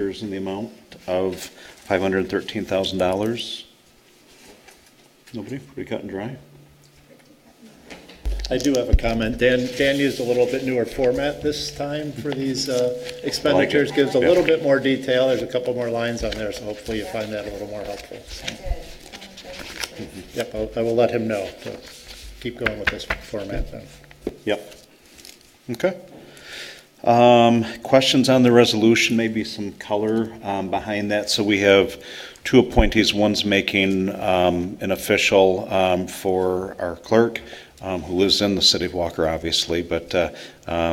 in the amount of $513,000. Nobody? Pretty cut and dry? I do have a comment. Dan used a little bit newer format this time for these expenditures. Gives a little bit more detail. There's a couple more lines on there, so hopefully you find that a little more helpful. So. Yep, I will let him know to keep going with this format then. Yep. Okay. Questions on the resolution, maybe some color behind that. So we have two appointees. One's making an official for our clerk, who lives in the city of Walker, obviously, but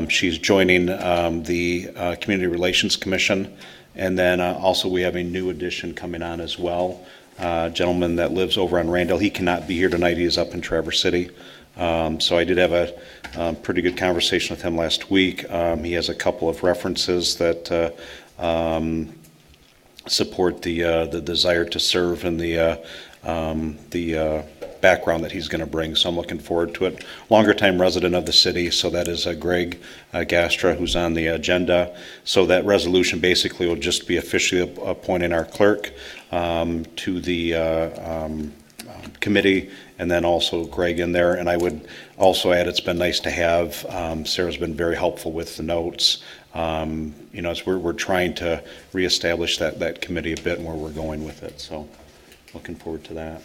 she's joining the Community Relations Commission. And then also we have a new addition coming on as well. A gentleman that lives over on Randall. He cannot be here tonight. He is up in Traverse City. So I did have a pretty good conversation with him last week. He has a couple of references that support the desire to serve and the background that he's going to bring. So I'm looking forward to it. Longer time resident of the city, so that is Greg Gastra, who's on the agenda. So that resolution basically will just be officially appointing our clerk to the committee, and then also Greg in there. And I would also add, it's been nice to have, Sarah's been very helpful with the notes. As we're trying to reestablish that committee a bit and where we're going with it. So looking forward to that.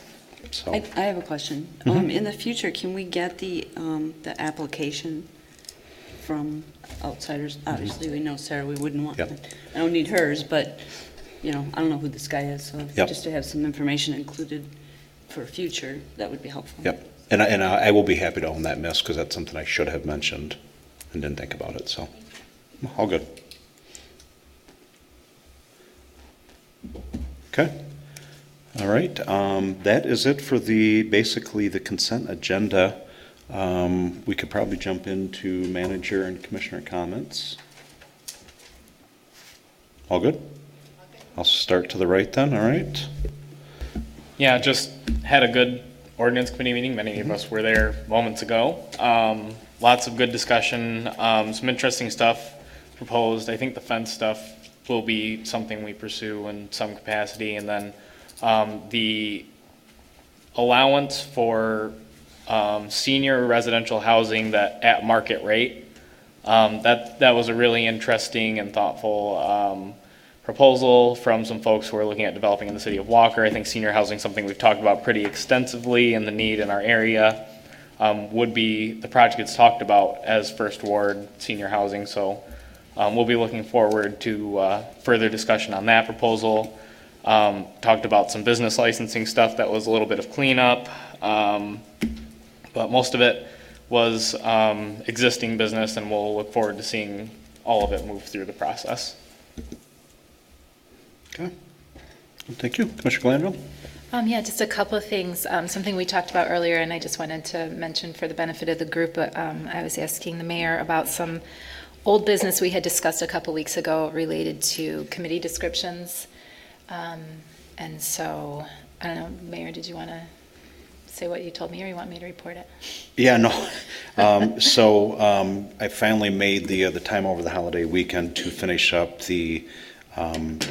So I have a question. In the future, can we get the application from outsiders? Obviously, we know Sarah, we wouldn't want, Yep. I don't need hers, but, I don't know who this guy is, so Yep. just to have some information included for future, that would be helpful. Yep. And I will be happy to own that miss, because that's something I should have mentioned and didn't think about it. So all good. Okay. All right. That is it for basically the consent agenda. We could probably jump into manager and commissioner comments. All good? I'll start to the right then. All right. Yeah, just had a good ordinance committee meeting. Many of us were there moments ago. Lots of good discussion, some interesting stuff proposed. I think the fence stuff will be something we pursue in some capacity. And then the allowance for senior residential housing that at market rate, that was a really interesting and thoughtful proposal from some folks who are looking at developing in the city of Walker. I think senior housing is something we've talked about pretty extensively, and the need in our area would be, the project gets talked about as first ward senior housing. So we'll be looking forward to further discussion on that proposal. Talked about some business licensing stuff that was a little bit of cleanup, but most of it was existing business, and we'll look forward to seeing all of it move through the process. Okay. Thank you. Commissioner Glanville? Yeah, just a couple of things. Something we talked about earlier, and I just wanted to mention for the benefit of the group, I was asking the mayor about some old business we had discussed a couple weeks ago related to committee descriptions. And so, I don't know, Mayor, did you want to say what you told me, or you want me to report it? Yeah, no. So I finally made the time over the holiday weekend to finish up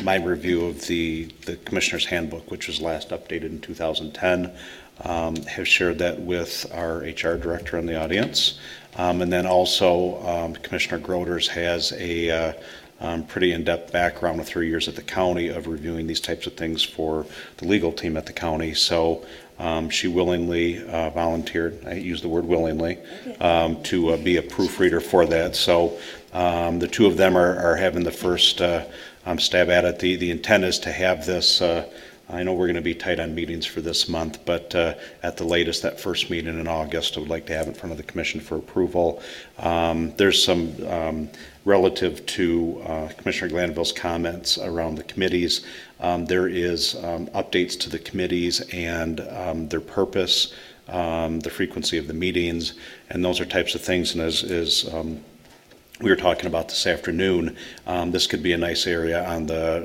my review of the Commissioner's Handbook, which was last updated in 2010. Have shared that with our HR director in the audience. And then also Commissioner Groders has a pretty in-depth background with 3 years at the county of reviewing these types of things for the legal team at the county. So she willingly volunteered, I use the word willingly, to be a proofreader for that. So the two of them are having the first stab at it. The intent is to have this, I know we're going to be tight on meetings for this month, but at the latest, that first meeting in August, I would like to have in front of the commission for approval. There's some relative to Commissioner Glanville's comments around the committees. There is updates to the committees and their purpose, the frequency of the meetings, and those are types of things. And as we were talking about this afternoon, this could be a nice area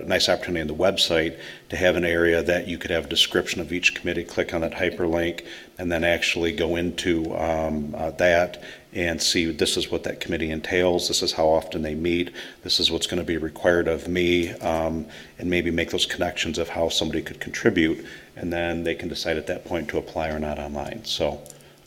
nice opportunity on the website to have an area that you could have a description of each committee, click on that hyperlink, and then actually go into that and see this is what that committee entails, this is how often they meet, this is what's going to be required of me, and maybe make those connections of how somebody could contribute, and then they can decide at that point to apply or not online. So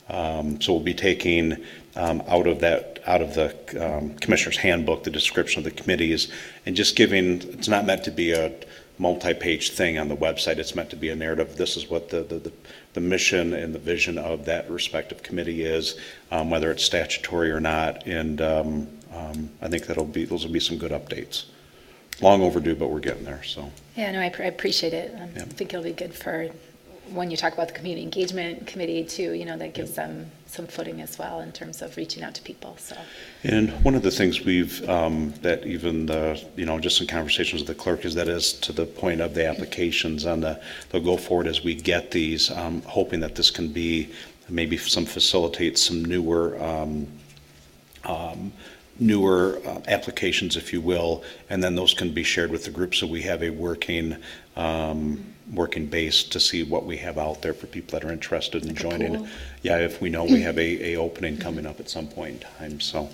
we'll be taking out of the Commissioner's Handbook, the description of the committees, and just giving, it's not meant to be a multi-page thing on the website, it's meant to be a narrative. This is what the mission and the vision of that respective committee is, whether it's statutory or not, and I think those will be some good updates. Long overdue, but we're getting there, so. Yeah, no, I appreciate it. I Yeah. think it'll be good for when you talk about the community engagement committee too, that gives them some footing as well in terms of reaching out to people, so. And one of the things we've, that even just in conversations with the clerk is that as to the point of the applications on they'll go forward as we get these, hoping that this can be maybe facilitate some newer applications, if you will, and then those can be shared with the group so we have a working base to see what we have out there for people that are interested in joining. pool? Yeah, if we know we have a opening coming up at some point in time. So,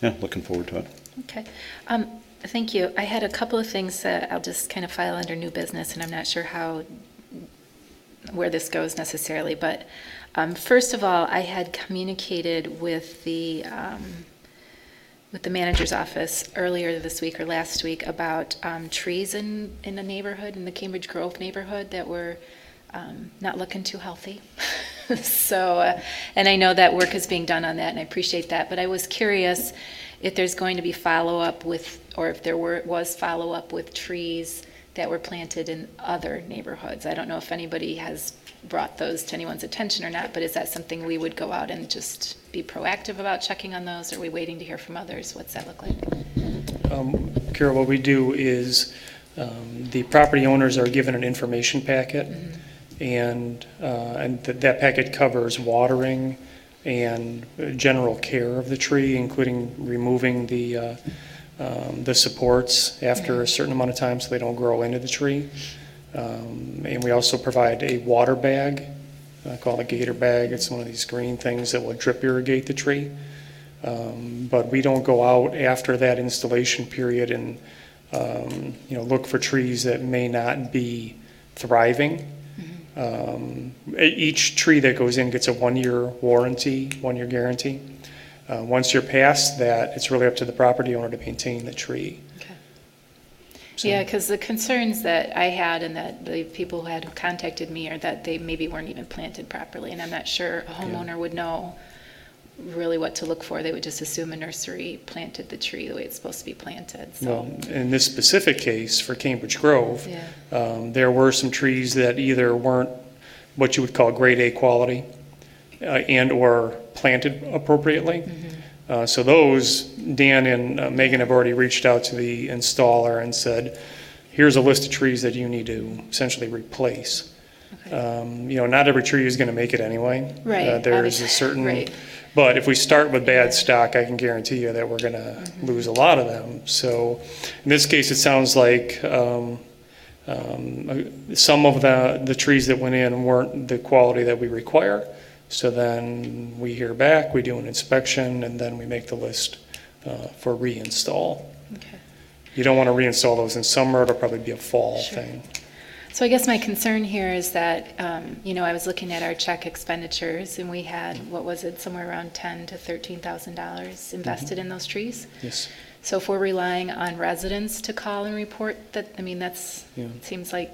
yeah, looking forward to it. Okay. Thank you. I had a couple of things that I'll just kind of file under new business, and I'm not sure where this goes necessarily. But first of all, I had communicated with the manager's office earlier this week or last week about trees in a neighborhood, in the Cambridge Grove neighborhood, that were not looking too healthy. So, and I know that work is being done on that, and I appreciate that. But I was curious if there's going to be follow-up with, or if there was follow-up with trees that were planted in other neighborhoods. I don't know if anybody has brought those to anyone's attention or not, but is that something we would go out and just be proactive about checking on those? Or are we waiting to hear from others? What's that look like? Carol, what we do is the property owners are given an information packet, and that packet covers watering and general care of the tree, including removing the supports after a certain amount of time so they don't grow into the tree. And we also provide a water bag, called a gator bag. It's one of these green things that will drip irrigate the tree. But we don't go out after that installation period and look for trees that may not be thriving. Each tree that goes in gets a 1-year warranty, 1-year guarantee. Once you're past that, it's really up to the property owner to maintain the tree. Okay. So- Yeah, because the concerns that I had and that the people who had contacted me are that they maybe weren't even planted properly, and I'm not sure a homeowner would know really what to look for. They would just assume a nursery planted the tree the way it's supposed to be planted, so. Well, in this specific case for Cambridge Grove, Yeah. there were some trees that either weren't what you would call grade A quality and or planted appropriately. So those, Dan and Megan have already reached out to the installer and said, here's a list of trees that you need to essentially replace. Not every tree is going to make it anyway. Right, There's a obviously, certain, right. but if we start with bad stock, I can guarantee you that we're going to lose a lot of them. So in this case, it sounds like some of the trees that went in weren't the quality that we require. So then we hear back, we do an inspection, and then we make the list for reinstall. Okay. You don't want to reinstall those in summer, it'll probably be a fall Sure. thing. So I guess my concern here is that, I was looking at our check expenditures, and we had, somewhere around $10,000 to $13,000 invested in those trees. Yes. So if we're relying on residents to call and report that, Yeah. it seems like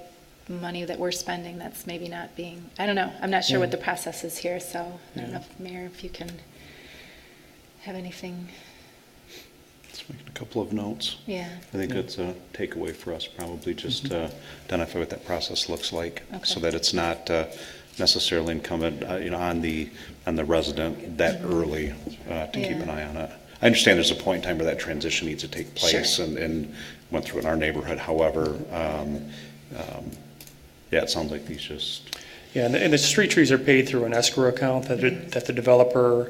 money that we're spending that's maybe not being, I don't know. I'm not sure what the process is here, so I don't know, Mayor, if you can have anything. Let's make a couple of notes. Yeah. I think it's a takeaway for us, probably just identify what that process looks like, so that it's not necessarily incumbent, on the resident that early to keep an eye on it. I understand there's a point in time where that transition needs to take place, Sure. and went through in our neighborhood. However, it sounds like these just. Yeah, and the street trees are paid through an escrow account that the developer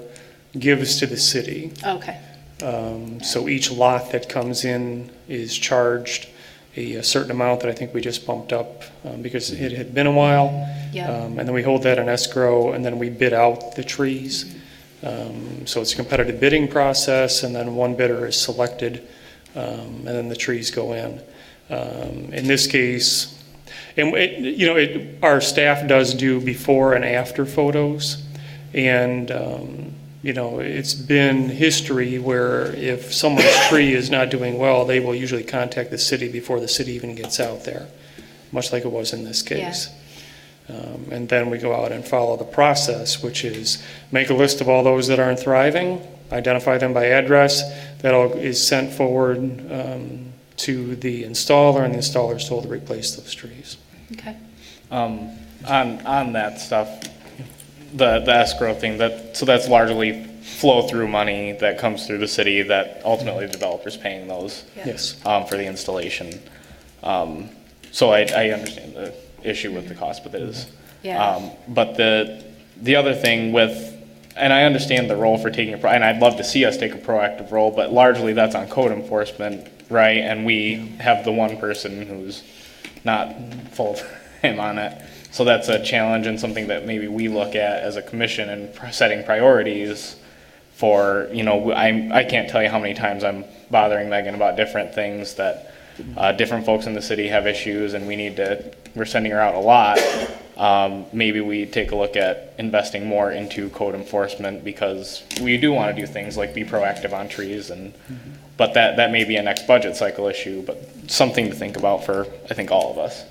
gives to the city. Okay. So each lot that comes in is charged a certain amount that I think we just bumped up because it had been a while. Yeah. And then we hold that in escrow, and then we bid out the trees. So it's a competitive bidding process, and then one bidder is selected, and then the trees go in. In this case, and our staff does do before and after photos, and it's been history where if someone's tree is not doing well, they will usually contact the city before the city even gets out there, much like it was in this case. And then we go out and follow the process, which is make a list of all those that aren't thriving, identify them by address, that all is sent forward to the installer, and the installer is told to replace those trees. Okay. On that stuff, the escrow thing, so that's largely flow-through money that comes through the city that ultimately the developer's paying those Yes. for the installation. So I understand the issue with the cost, but it is. Yeah. But the other thing and I understand the role for taking and I'd love to see us take a proactive role, but largely that's on code enforcement, right? And we have the one person who's not full time on it. So that's a challenge and something that maybe we look at as a commission and setting priorities for, I can't tell you how many times I'm bothering Megan about different things that different folks in the city have issues and we're sending her out a lot. Maybe we take a look at investing more into code enforcement because we do want to do things like be proactive on trees but that may be a next budget cycle issue, but something to think about for, I think, all of us.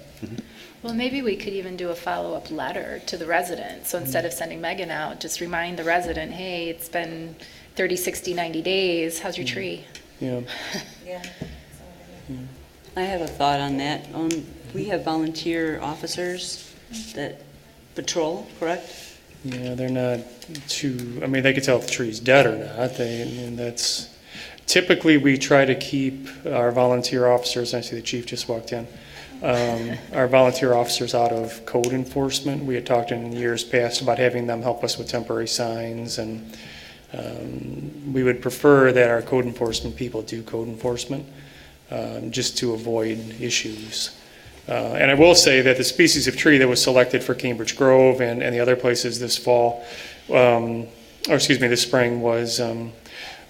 Well, maybe we could even do a follow-up letter to the resident. So instead of sending Megan out, just remind the resident, hey, it's been 30, 60, 90 days. How's your tree? Yeah. Yeah. I have a thought on that. We have volunteer officers that patrol, correct? Yeah, they're not they could tell if the tree's dead or not. That's typically we try to keep our volunteer officers, I see the chief just walked in, our volunteer officers out of code enforcement. We had talked in years past about having them help us with temporary signs, and we would prefer that our code enforcement people do code enforcement just to avoid issues. And I will say that the species of tree that was selected for Cambridge Grove and the other places this this spring was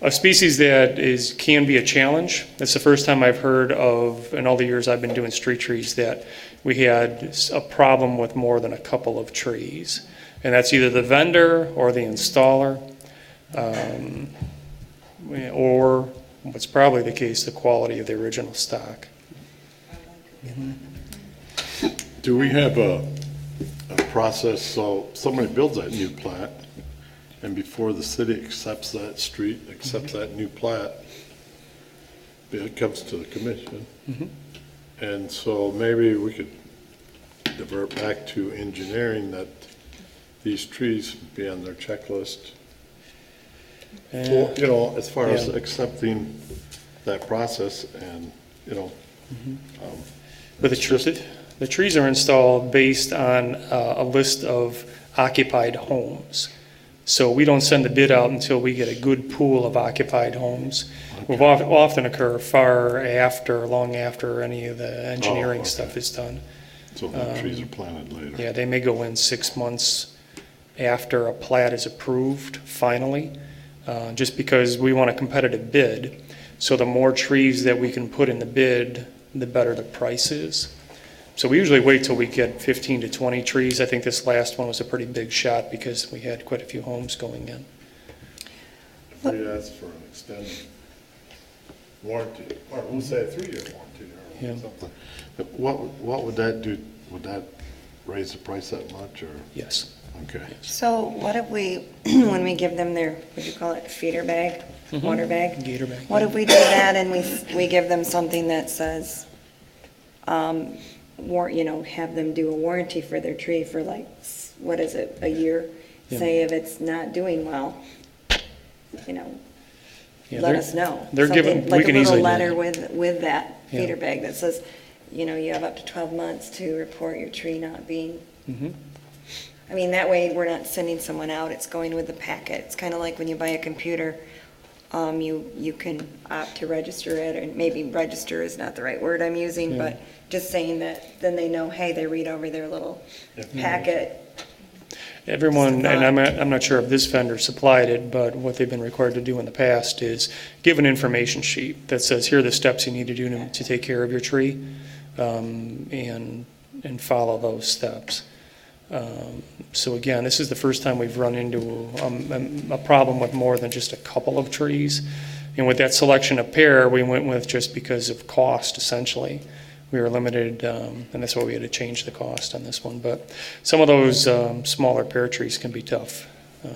a species that can be a challenge. That's the first time I've heard of, in all the years I've been doing street trees, that we had a problem with more than a couple of trees. And that's either the vendor or the installer, or what's probably the case, the quality of the original stock. Do we have a process, so somebody builds that new plat, and before the city accepts that street, accepts that new plat, it comes to the commission? And so maybe we could divert back to engineering that these trees be on their checklist. For, as far as accepting that process and, But the trees are installed based on a list of occupied homes. So we don't send the bid out until we get a good pool of occupied homes. Okay. Will often occur long after any of the engineering stuff is done. So the trees are planted later. Yeah, they may go in 6 months after a plat is approved finally, just because we want a competitive bid. So the more trees that we can put in the bid, the better the price is. So we usually wait till we get 15 to 20 trees. I think this last one was a pretty big shot because we had quite a few homes going in. We asked for an extended warranty, or we'll say a 3-year warranty or something. What would that do? Would that raise the price that much, or? Yes. Okay. So what if we, when we give them their, what do you call it, feeder bag, water bag? Gator bag. What if we do that and we give them something that says, have them do a warranty for their tree for like, what is it, a year? Yeah. Say if it's not doing well, Yeah, let us know. They're given, Something we can like a easily little do letter that. with that Yeah. feeder bag that says, you have up to 12 months to report your tree not being. I mean, that way we're not sending someone out, it's going with the packet. It's kind of like when you buy a computer, you can opt to register it, or maybe register is not the right word I'm using, but just saying that, then they know, hey, they read over their little packet. Everyone, and I'm not sure if this vendor supplied it, but what they've been required to do in the past is give an information sheet that says, here are the steps you need to do to take care of your tree, and follow those steps. So again, this is the first time we've run into a problem with more than just a couple of trees. And with that selection of pear, we went with just because of cost, essentially. We were limited, and that's why we had to change the cost on this one. But some of those smaller pear trees can be tough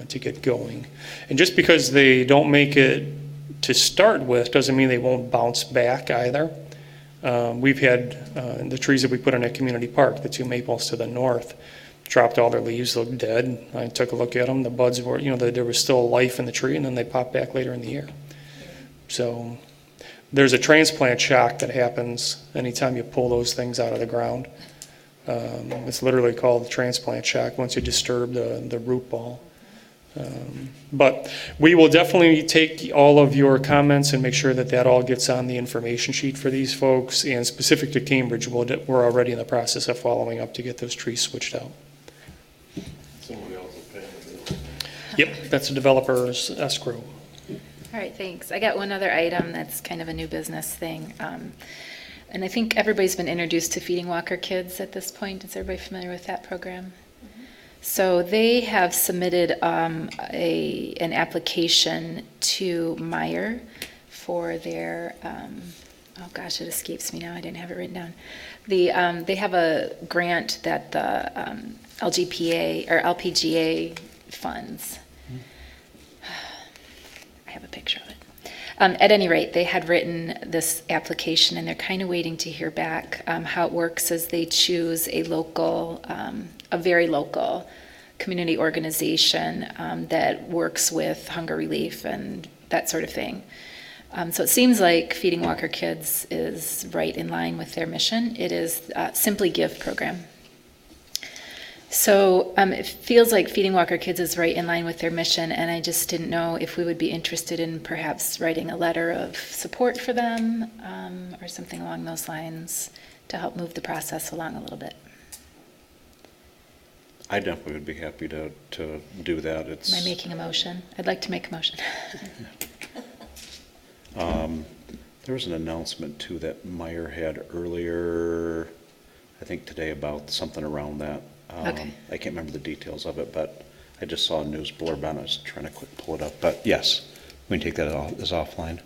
to get going. And just because they don't make it to start with doesn't mean they won't bounce back either. We've had the trees that we put in a community park, the 2 maples to the north, dropped all their leaves, looked dead. I took a look at them. The buds were, there was still life in the tree, and then they popped back later in the year. So there's a transplant shock that happens anytime you pull those things out of the ground. It's literally called the transplant shock once you disturb the root ball. But we will definitely take all of your comments and make sure that all gets on the information sheet for these folks. And specific to Cambridge, we're already in the process of following up to get those trees switched out. Somebody else will pay the bill. Yep, that's a developer's escrow. All right, thanks. I got one other item that's kind of a new business thing. And I think everybody's been introduced to Feeding Walker Kids at this point. Is everybody familiar with that program? So they have submitted an application to Meyer for their, oh gosh, it escapes me now. I didn't have it written down. They have a grant that the LGPA or LPGA funds. I have a picture of it. At any rate, they had written this application, and they're kind of waiting to hear back. How it works is they choose a local, a very local community organization that works with hunger relief and that sort of thing. So it seems like Feeding Walker Kids is right in line with their mission. It is a Simply Give program. So it feels like Feeding Walker Kids is right in line with their mission, and I just didn't know if we would be interested in perhaps writing a letter of support for them or something along those lines to help move the process along a little bit. I definitely would be happy to do that. It's. Am I making a motion? I'd like to make a motion. There was an announcement too that Meyer had earlier, I think today, about something around that. Okay. I can't remember the details of it, but I just saw a news blurb on it. I was trying to quick pull it up. But yes, we can take that as offline.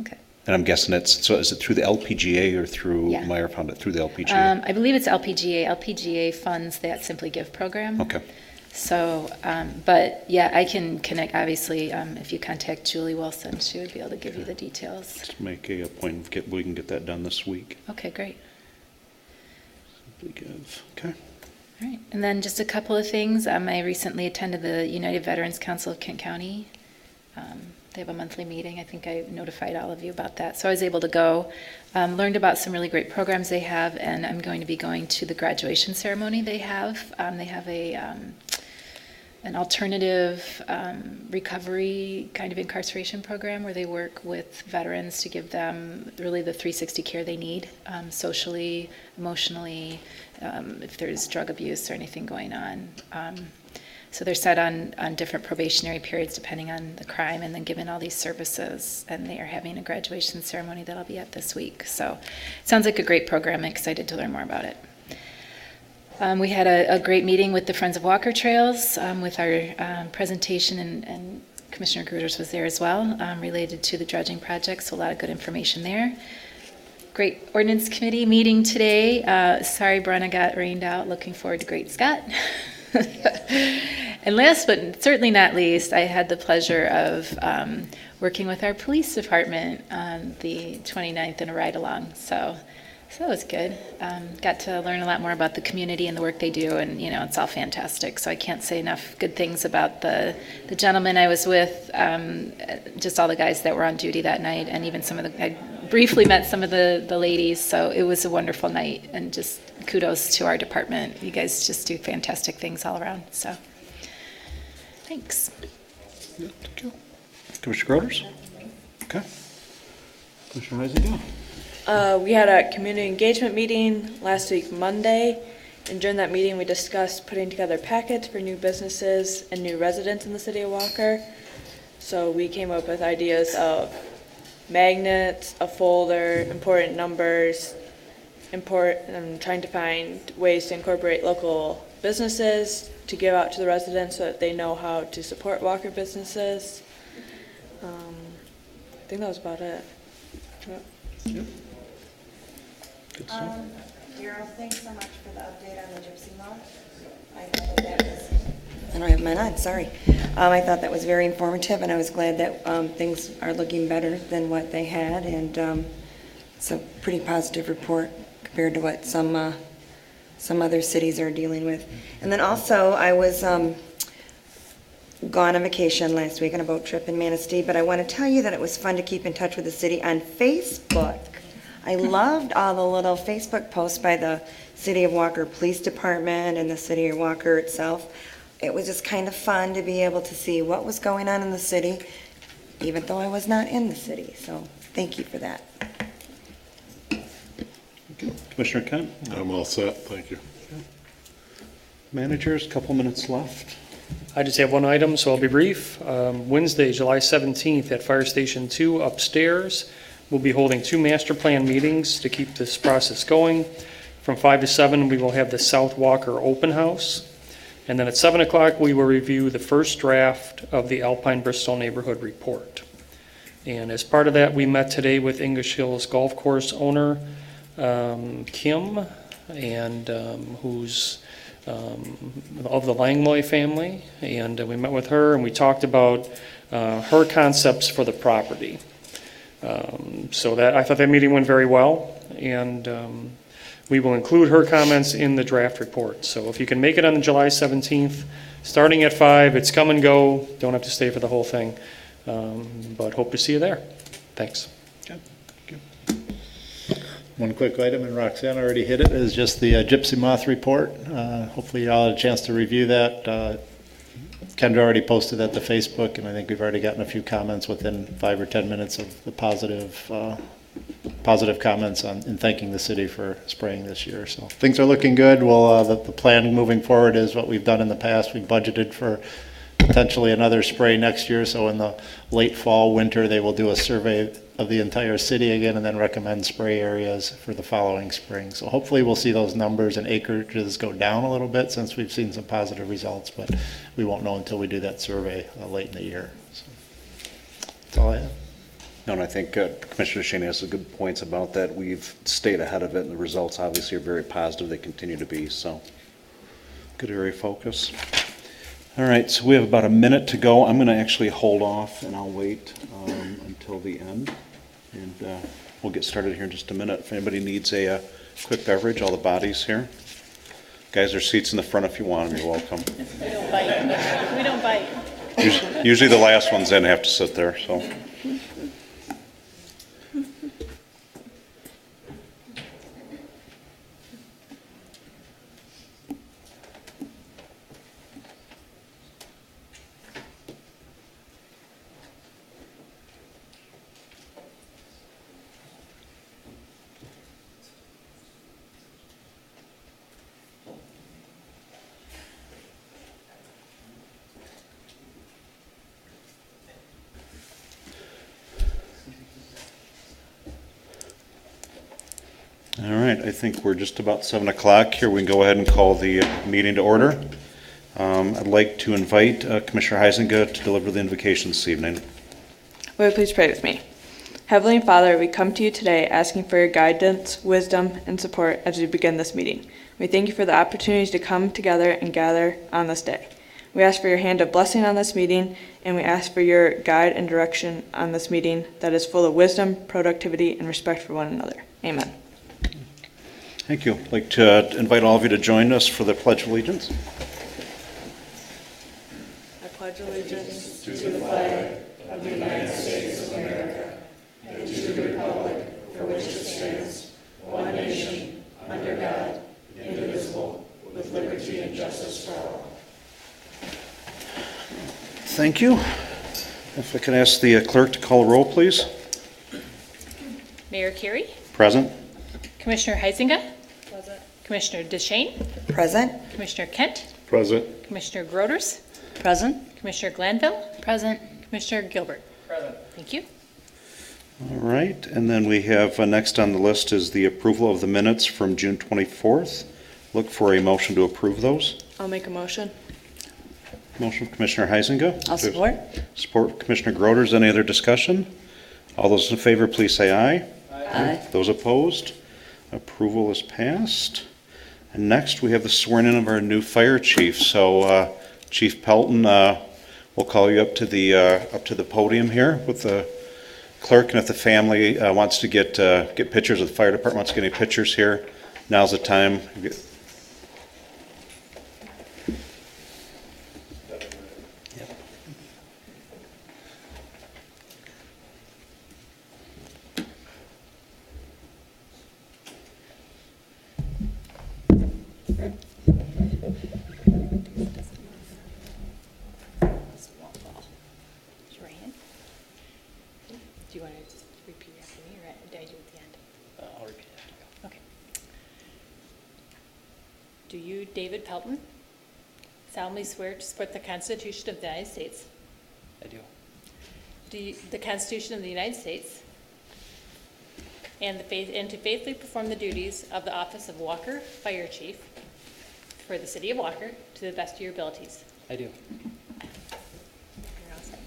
Okay. And I'm guessing so is it through the LPGA or through, Yeah. Meyer found it through the LPGA? I believe it's LPGA. LPGA funds that Simply Give program. Okay. So, but yeah, I can connect, obviously, if you contact Julie Wilson, she would be able to give you the details. Let's make a point, we can get that done this week. Okay, great. Okay. All right, and then just a couple of things. I recently attended the United Veterans Council of Kent County. They have a monthly meeting. I think I notified all of you about that. So I was able to go, learned about some really great programs they have, and I'm going to be going to the graduation ceremony they have. They have an alternative recovery kind of incarceration program where they work with veterans to give them really the 360 care they need, socially, emotionally, if there's drug abuse or anything going on. So they're set on different probationary periods depending on the crime, and then given all these services, and they are having a graduation ceremony that I'll be at this week. So it sounds like a great program. I'm excited to learn more about it. We had a great meeting with the Friends of Walker Trails with our presentation, and Commissioner Gruters was there as well, related to the dredging project, so a lot of good information there. Great ordinance committee meeting today. Sorry Brenna got rained out. Looking forward to Great Scott. And last but certainly not least, I had the pleasure of working with our police department on the 29th in a ride-along. So that was good. Got to learn a lot more about the community and the work they do, and it's all fantastic. So I can't say enough good things about the gentleman I was with, just all the guys that were on duty that night, and even I briefly met some of the ladies. So it was a wonderful night, and just kudos to our department. You guys just do fantastic things all around. So thanks. Thank you. Commissioner Groders? Okay. Commissioner Heisinger? We had a community engagement meeting last week, Monday, and during that meeting, we discussed putting together packets for new businesses and new residents in the city of Walker. So we came up with ideas of magnets, a folder, important numbers, and trying to find ways to incorporate local businesses to give out to the residents so that they know how to support Walker businesses. I think that was about it. Good stuff. Daryl, thanks so much for the update on the gypsy moth. I thought that was, I don't have mine on, sorry. I thought that was very informative, and I was glad that things are looking better than what they had, and it's a pretty positive report compared to what some other cities are dealing with. And then also, I was gone on vacation last week on a boat trip in Manistee, but I want to tell you that it was fun to keep in touch with the city on Facebook. I loved all the little Facebook posts by the City of Walker Police Department and the City of Walker itself. It was just kind of fun to be able to see what was going on in the city, even though I was not in the city. So thank you for that. Commissioner Kent? I'm all set, thank you. Managers, couple minutes left. I just have one item, so I'll be brief. Wednesday, July 17th at Fire Station 2 upstairs, we'll be holding 2 master plan meetings to keep this process going. From 5 to 7, we will have the South Walker Open House. And then at 7 o'clock, we will review the first draft of the Alpine Bristol Neighborhood Report. And as part of that, we met today with English Hills Golf Course owner, Kim, and who's of the Langlois family. And we met with her and we talked about her concepts for the property. So that I thought that meeting went very well, and we will include her comments in the draft report. So if you can make it on July 17th, starting at 5, it's come and go. Don't have to stay for the whole thing, but hope to see you there. Thanks. One quick item, and Roxanne already hit it, is just the gypsy moth report. Hopefully you all had a chance to review that. Kendra already posted that to Facebook, and I think we've already gotten a few comments within 5 or 10 minutes of the positive comments in thanking the city for spraying this year. So things are looking good. Well, the plan moving forward is what we've done in the past. We've budgeted for potentially another spray next year. So in the late fall, winter, they will do a survey of the entire city again and then recommend spray areas for the following spring. So hopefully we'll see those numbers and acreages go down a little bit since we've seen some positive results, but we won't know until we do that survey late in the year. So that's all I have. No, and I think Commissioner Shaney has some good points about that. We've stayed ahead of it, and the results obviously are very positive. They continue to be, so good area of focus. All right, so we have about a minute to go. I'm going to actually hold off, and I'll wait until the end, and we'll get started here in just a minute. If anybody needs a quick beverage, all the bodies here. Guys, there's seats in the front if you want them. You're welcome. We don't bite. We don't bite. Usually the last ones in have to sit there, so. All right, I think we're just about 7 o'clock here. We can go ahead and call the meeting to order. I'd like to invite Commissioner Heisinger to deliver the invocation this evening. Will you please pray with me? Heavenly Father, we come to you today asking for your guidance, wisdom, and support as we begin this meeting. We thank you for the opportunities to come together and gather on this day. We ask for your hand of blessing on this meeting, and we ask for your guide and direction on this meeting that is full of wisdom, productivity, and respect for one another. Amen. Thank you. I'd like to invite all of you to join us for the Pledge of Allegiance. I pledge allegiance to the flag of the United States of America and to the republic for which it stands, one nation, under God, indivisible, with liberty and justice for all. Thank you. If I can ask the clerk to call a roll, please. Mayor Carey, Present. Commissioner Heisinger. Present. Commissioner DeShane, Present? Commissioner Kent, Present. Commissioner Groders, Present? Commissioner Glanville, Present. Commissioner Gilbert. Present. Thank you. All right, and then we have, next on the list is the approval of the minutes from June 24th. Look for a motion to approve those. I'll make a motion. Motion from Commissioner Heisinger. I'll support. Support Commissioner Groders. Any other discussion? All those in favor, please say aye. Aye. Those opposed? Approval is passed. And next, we have the swearing in of our new fire chief. So, Chief Pelton, we'll call you up to the podium here with the clerk, and if the family wants to get pictures, of the fire department wants to get any pictures here, now's the time. Raise your right hand. Do you want to just repeat after me, or did I do it at the end? I'll repeat after you. Okay. Do you, David Pelton, solemnly swear to support the Constitution of the United States? I do. The Constitution of the United States, and to faithfully perform the duties of the office of Walker Fire Chief for the city of Walker to the best of your abilities? I do. You're awesome.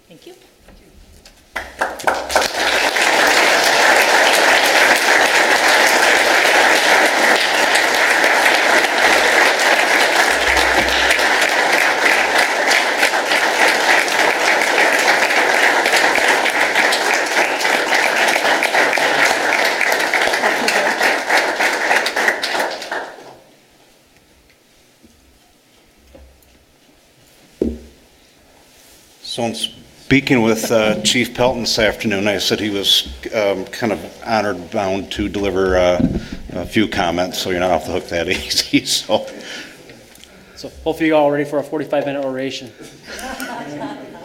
Thank you. So in speaking with Chief Pelton this afternoon, I said he was kind of honored, bound to deliver a few comments, so you're not off the hook that easy. So hopefully you're all ready for a 45-minute oration.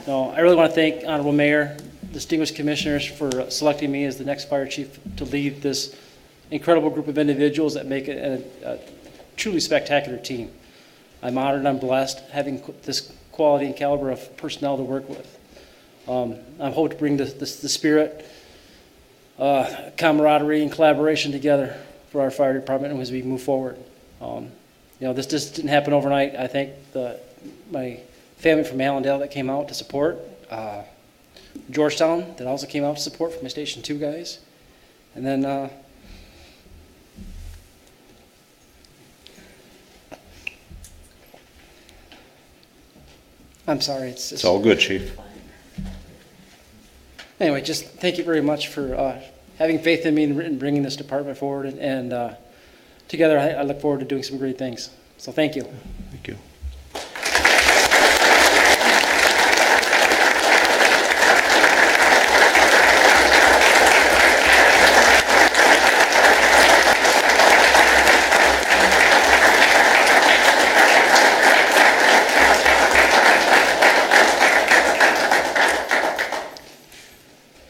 No, I really want to thank Honorable Mayor, distinguished commissioners for selecting me as the next fire chief to lead this incredible group of individuals that make it a truly spectacular team. I'm honored, I'm blessed having this quality and caliber of personnel to work with. I hope to bring the spirit, camaraderie, and collaboration together for our fire department as we move forward. This just didn't happen overnight. I thank my family from Allendale that came out to support, Georgetown that also came out to support for my Station 2 guys, and then I'm sorry. it's all good, Chief. Anyway, just thank you very much for having faith in me and bringing this department forward. And together, I look forward to doing some great things. So thank you. Thank you.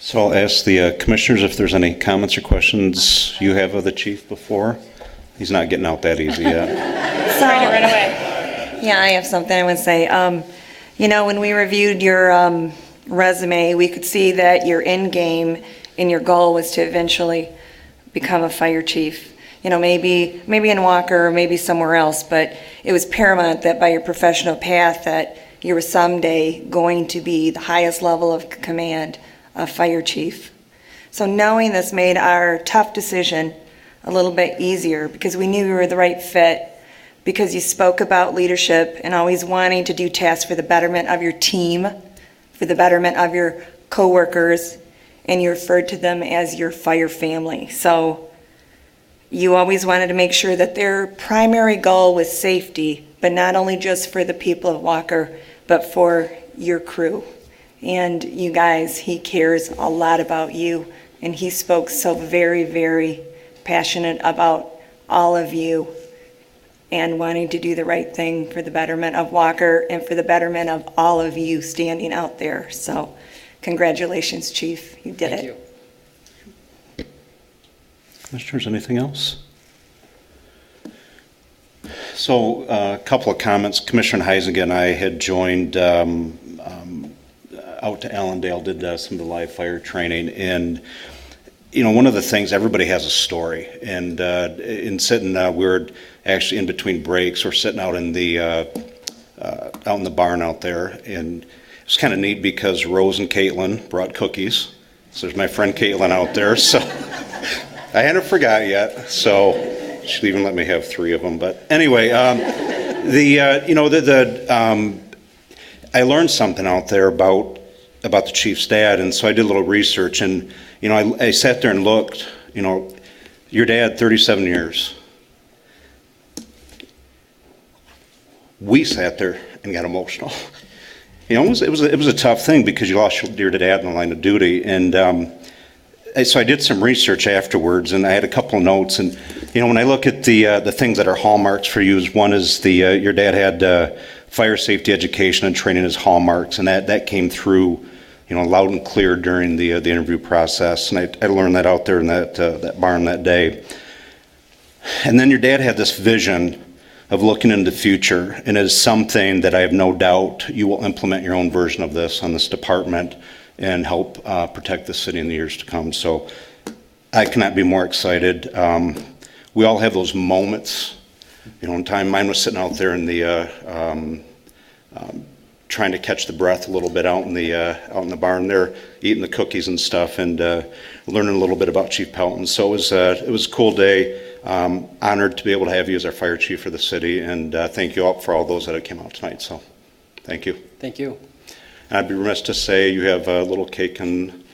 So I'll ask the commissioners if there's any comments or questions you have of the chief before. He's not getting out that easy yet. Trying to run away. Yeah, I have something I would say. When we reviewed your resume, we could see that your end game and your goal was to eventually become a fire chief. Maybe in Walker or maybe somewhere else, but it was paramount that by your professional path that you were someday going to be the highest level of command, a fire chief. So knowing this made our tough decision a little bit easier because we knew you were the right fit, because you spoke about leadership and always wanting to do tasks for the betterment of your team, for the betterment of your coworkers, and you referred to them as your fire family. So you always wanted to make sure that their primary goal was safety, but not only just for the people of Walker, but for your crew. And you guys, he cares a lot about you, and he spoke so very, very passionate about all of you and wanting to do the right thing for the betterment of Walker and for the betterment of all of you standing out there. So congratulations, Chief. You did Thank it. you. Commissioners, anything else? So a couple of comments. Commissioner Heisinger and I had joined out to Allendale, did some of the live fire training. And, you know, one of the things, everybody has a story. And in sitting, we were actually in between breaks, we're sitting out in the barn out there. And it's kind of neat because Rose and Caitlin brought cookies. So there's my friend Caitlin out there. So I hadn't forgot yet. So she'll even let me have 3 of them. But anyway, I learned something out there about the chief's dad, and so I did a little research, and you know, I sat there and looked. You know, your dad, 37 years. We sat there and got emotional. You know, it was a tough thing because you lost your dad in the line of duty, and so I did some research afterwards, and I had a couple of notes. And you know, when I look at the things that are hallmarks for you, one is your dad had fire safety education and training as hallmarks, and that came through, you know, loud and clear during the interview process. And I learned that out there in that barn that day. And then your dad had this vision of looking into the future, and it is something that I have no doubt you will implement your own version of this on this department and help protect the city in the years to come. So I cannot be more excited. We all have those moments. You know, in time, mine was sitting out there in the trying to catch the breath a little bit out in the barn there, eating the cookies and stuff, and learning a little bit about Chief Pelton. So it was a cool day. Honored to be able to have you as our fire chief for the city, and thank you all for all those that have came out tonight. So, thank you. Thank you. And I'd be remiss to say you have a little cake and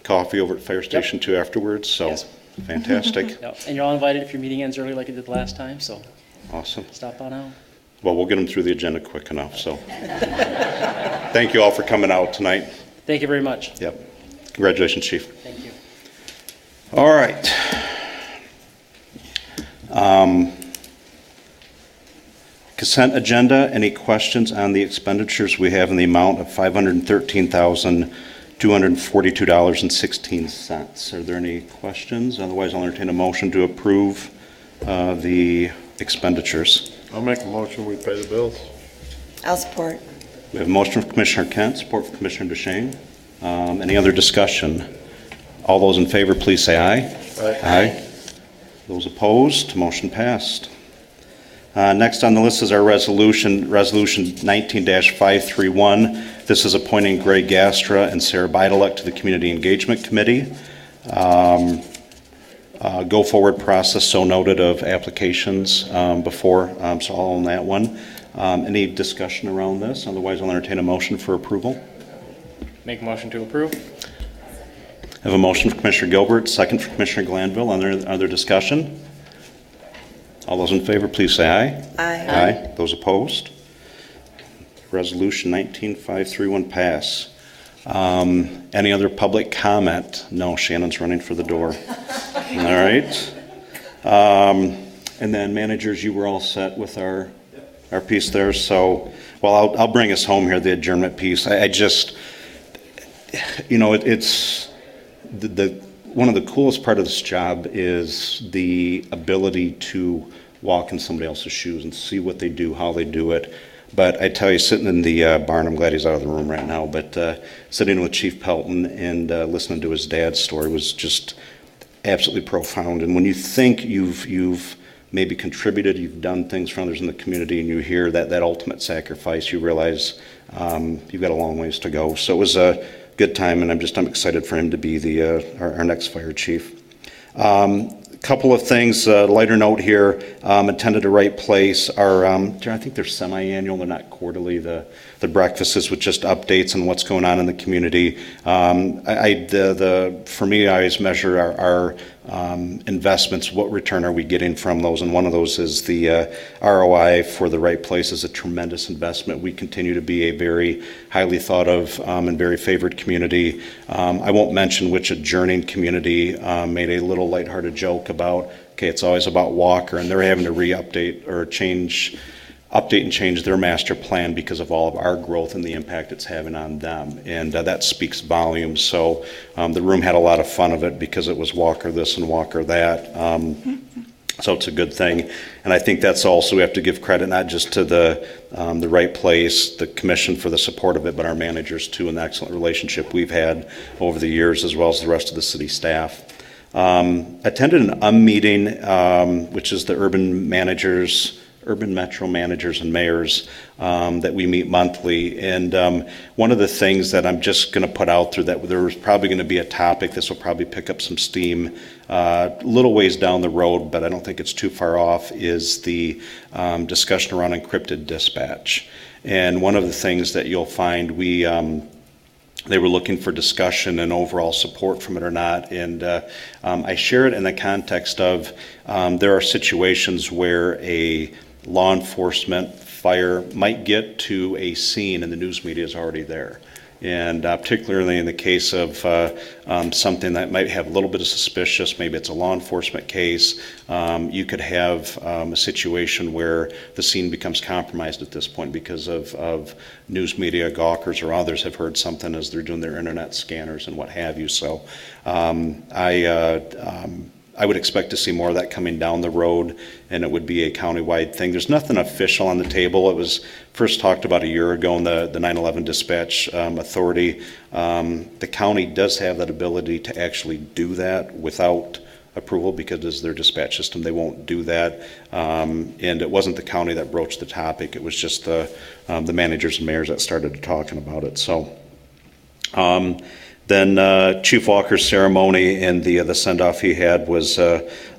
coffee over at Fire Station 2 afterwards. So, Yes. Fantastic. Yep. And you're all invited if your meeting ends early like it did last time, so Awesome. stop on out. Well, we'll get them through the agenda quick enough. So, thank you all for coming out tonight. Thank you very much. Yep. Congratulations, Chief. Thank you. All right. Consent agenda, any questions on the expenditures? We have in the amount of $513,242.16. Are there any questions? Otherwise, I'll entertain a motion to approve the expenditures. I'll make a motion, we pay the bills. I'll support. We have a motion from Commissioner Kent, support from Commissioner Duchesne. Any other discussion? All those in favor, please say aye. Aye. Aye. Those opposed, motion passed. Next on the list is our resolution 19-531. This is appointing Greg Gastra and Sarah Beidelek to the Community Engagement Committee. Go forward process, so noted, of applications before, so all on that one. Any discussion around this? Otherwise, I'll entertain a motion for approval. Make a motion to approve. I have a motion from Commissioner Gilbert, second from Commissioner Glanville. Other discussion? All those in favor, please say aye. Aye. Aye. Those opposed? Resolution 19-531 pass. Any other public comment? No, Shannon's running for the door. All right. And then managers, you were all set with our piece there. So, well, I'll bring us home here, the adjournment piece. I just, you know, it's one of the coolest part of this job is the ability to walk in somebody else's shoes and see what they do, how they do it. But I tell you, sitting in the barn, I'm glad he's out of the room right now, but sitting with Chief Pelton and listening to his dad's story was just absolutely profound. And when you think you've maybe contributed, you've done things for others in the community, and you hear that ultimate sacrifice, you realize you've got a long ways to go. So it was a good time, and I'm excited for him to be our next fire chief. Couple of things, lighter note here, attended the right place. I think they're semi-annual, they're not quarterly. The breakfasts with just updates on what's going on in the community. For me, I always measure our investments. What return are we getting from those? And one of those is the ROI for the right place is a tremendous investment. We continue to be a very highly thought of and very favored community. I won't mention which adjourning community made a little lighthearted joke about okay, it's always about Walker, and they're having to update and change their master plan because of all of our growth and the impact it's having on them. And that speaks volumes. So the room had a lot of fun of it because it was Walker this and Walker that. So it's a good thing. And I think that's also, we have to give credit not just to the right place, the commission for the support of it, but our managers too, and the excellent relationship we've had over the years, as well as the rest of the city staff. Attended an meeting, which is the urban metro managers and mayors that we meet monthly. And one of the things that I'm just going to put out there, that there's probably going to be a topic, this will probably pick up some steam a little ways down the road, but I don't think it's too far off, is the discussion around encrypted dispatch. And one of the things that you'll find, they were looking for discussion and overall support from it or not. And I share it in the context of there are situations where a law enforcement fire might get to a scene and the news media is already there. And particularly in the case of something that might have a little bit of suspicious, maybe it's a law enforcement case, you could have a situation where the scene becomes compromised at this point because of news media gawkers or others have heard something as they're doing their internet scanners and what have you. So I would expect to see more of that coming down the road, and it would be a countywide thing. There's nothing official on the table. It was first talked about a year ago in the 9/11 Dispatch Authority. The county does have that ability to actually do that without approval because it's their dispatch system. They won't do that. And it wasn't the county that broached the topic. It was just the managers and mayors that started talking about it. So. Then Chief Walker's ceremony and the send-off he had was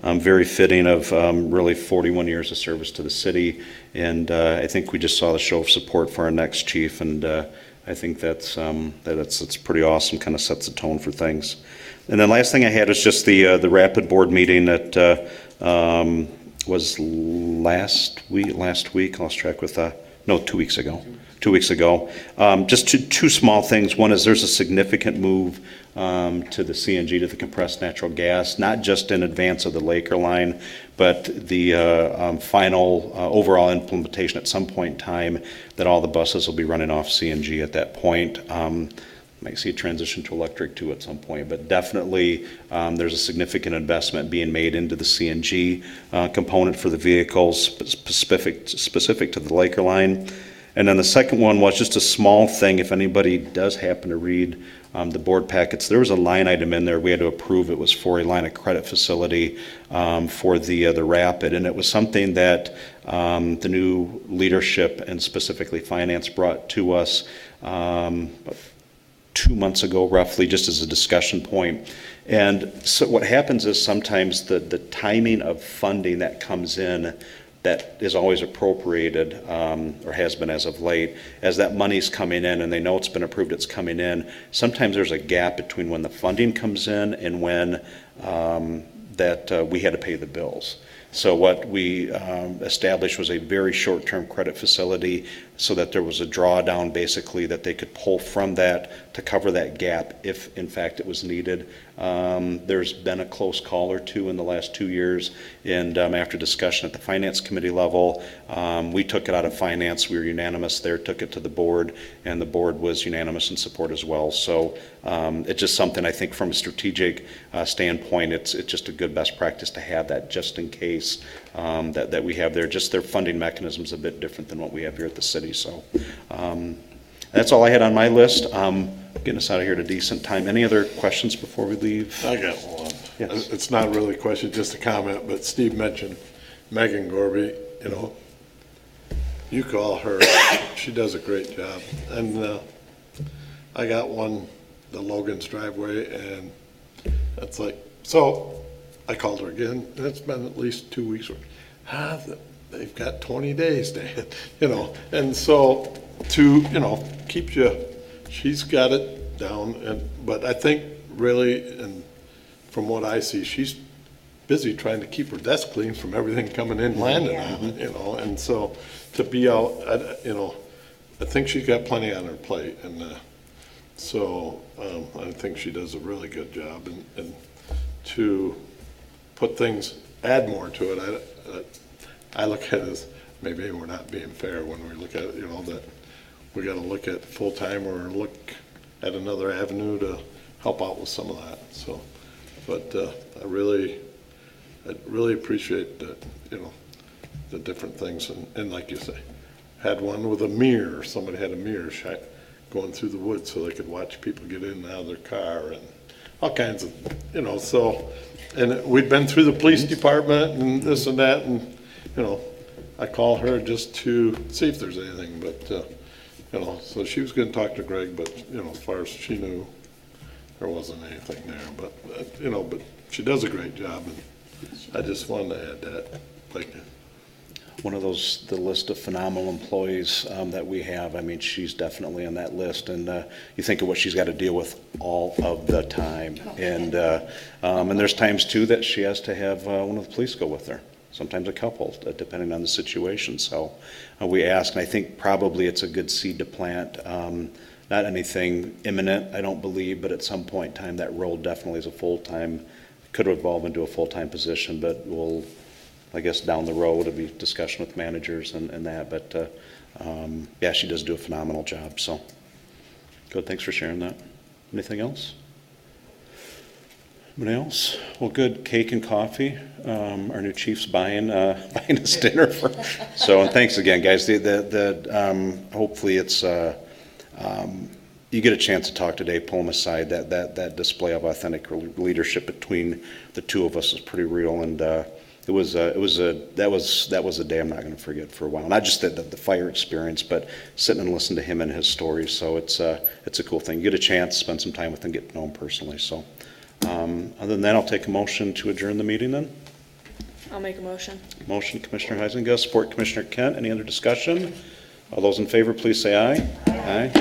very fitting of really 41 years of service to the city. And I think we just saw the show of support for our next chief, and I think that's pretty awesome, kind of sets the tone for things. And then last thing I had was just the rapid board meeting that was last week. I lost track with 2 weeks ago. 2 weeks ago. Just two small things. One is there's a significant move to the CNG, to the compressed natural gas, not just in advance of the Laker line, but the final overall implementation at some point in time that all the buses will be running off CNG at that point. Might see a transition to electric too at some point, but definitely there's a significant investment being made into the CNG component for the vehicles, specific to the Laker line. And then the second one was just a small thing. If anybody does happen to read the board packets, there was a line item in there we had to approve. It was for a line of credit facility for the Rapid, and it was something that the new leadership and specifically finance brought to us 2 months ago, roughly, just as a discussion point. And so what happens is sometimes the timing of funding that comes in that is always appropriated, or has been as of late, as that money's coming in and they know it's been approved, it's coming in, sometimes there's a gap between when the funding comes in and when we had to pay the bills. So what we established was a very short-term credit facility so that there was a drawdown basically that they could pull from that to cover that gap if in fact it was needed. There's been a close call or two in the last 2 years, and after discussion at the finance committee level, we took it out of finance. We were unanimous there, took it to the board, and the board was unanimous in support as well. So it's just something I think from a strategic standpoint, it's just a good best practice to have that just in case that we have there. Just their funding mechanism is a bit different than what we have here at the city. So that's all I had on my list. Getting us out of here at a decent time. Any other questions before we leave? I got one. Yes. It's not really a question, just a comment, but Steve mentioned Megan Gorby, you call her, she does a great job. And I got one, the Logan's driveway, and it's like, so I called her again, and it's been at least 2 weeks. They've got 20 days, Dan, and so keeps you, she's got it down, but I think really, and from what I see, she's busy trying to keep her desk clean from everything coming in, landing on it, and so to be out, I think she's got plenty on her plate, and so I think she does a really good job, and to put things add more to it. I look at it as, maybe we're not being fair when we look at it, you know, that we gotta look at full-time or look at another avenue to help out with some of that, so. But I really appreciate that, you know, the different things, and like you say, had one with a mirror, somebody had a mirror going through the woods so they could watch people get in and out of their car and all kinds of, you know, so, and we'd been through the police department and this and that, and, you know, I call her just to see if there's anything, but, you know, so she was gonna talk to Greg, but, you know, as far as she knew, there wasn't anything there, but, you know, but she does a great job, and I just wanted to add that, like, One of those, the list of phenomenal employees that we have, I mean, she's definitely on that list, and you think of what she's got to deal with all of the time. And there's times too that she has to have one of the police go with her, sometimes a couple, depending on the situation. So we ask, and I think probably it's a good seed to plant. Not anything imminent, I don't believe, but at some point in time, that role definitely is a full-time, could evolve into a full-time position, but we'll, I guess, down the road, it'll be discussion with managers and that, but, yeah, she does do a phenomenal job, so. Good, thanks for sharing that. Anything else? Anybody else? Well, good, cake and coffee. Our new chief's buying us dinner for, so, and thanks again, guys. Hopefully it's, you get a chance to talk today, pull them aside, that display of authentic leadership between the two of us is pretty real, and, that was a day I'm not going to forget for a while. Not just the fire experience, but sitting and listening to him and his stories. So it's a cool thing. You get a chance, spend some time with him, get to know him personally. So other than that, I'll take a motion to adjourn the meeting then. I'll make a motion. Motion, Commissioner Heisinger, support Commissioner Kent. Any other discussion? All those in favor, please say aye. Aye.